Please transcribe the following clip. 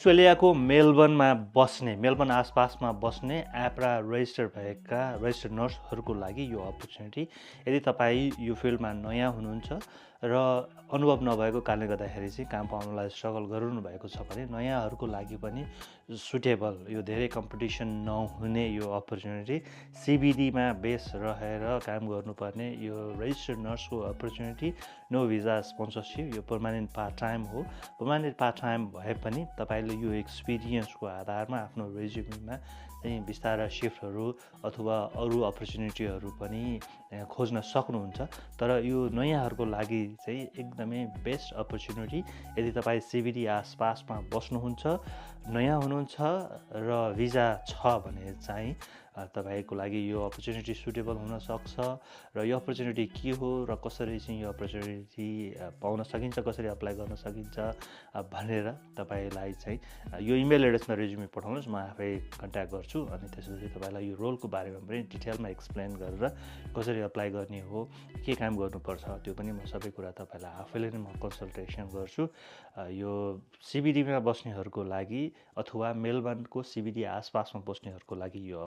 अस्ट्रेलियाको मेलबर्न आसपासमा बस्ने एप्रा रजिस्टर्ड नर्सहरूको लागि यो अपर्च्युनिटी। यदि तपाईँ यो फिल्डमा नयाँ हुनुहुन्छ र अनुभव नभएको कारणले गर्दाखेरि चाहिँ काम पाउनलाई स्ट्रगल गरिरहनु भएको छ भने नयाँहरूको लागि पनि सुटेबल, यो धेरै कम्पिटिसन नहुने यो अपर्च्युनिटी। सिबिडीमा बेस रहेर काम गर्नुपर्ने यो रजिस्टर्ड नर्सको अपर्च्युनिटी। नो भिजा स्पोन्सरसिप, यो पर्मानेन्ट पार्ट टाइम हो। पर्मानेन्ट पार्ट टाइम भए पनि तपाईँले यो एक्सपिरियन्सको आधारमा आफ्नो रेज्युमीमा चाहिँ बिस्तारै सिफ्टहरू अथवा अरू अपर्च्युनिटीहरू पनि खोज्न सक्नुहुन्छ। तर यो नयाँहरूको लागि चाहिँ एकदमै बेस्ट अपर्च्युनिटी। यदि तपाईँ सिबिडी आसपासमा बस्नुहुन्छ, नयाँ हुनुहुन्छ र भिजा छ भने चाहिँ तपाईँको लागि यो अपर्च्युनिटी सुटेबल हुनसक्छ। र यो अपर्च्युनिटी के हो र कसरी चाहिँ यो अपर्च्युनिटी पाउन सकिन्छ, कसरी अप्लाई गर्न सकिन्छ भनेर तपाईँलाई चाहिँ यो इमेल एड्रेसमा रेज्युमे पठाउनुहोस्, म आफै कन्ट्याक्ट गर्छु। अनि त्यसपछि तपाईँलाई यो रोलको बारेमा पनि डिटेलमा एक्सप्लेन गरेर कसरी अप्लाई गर्ने हो, के काम गर्नुपर्छ, त्यो पनि म सबै कुरा तपाईँलाई आफैले नै म कन्सल्टेसन गर्छु। यो सिबिडीमा बस्नेहरूको लागि अथवा मेलबर्नको सिबिडी आसपासमा बस्नेहरूको लागि यो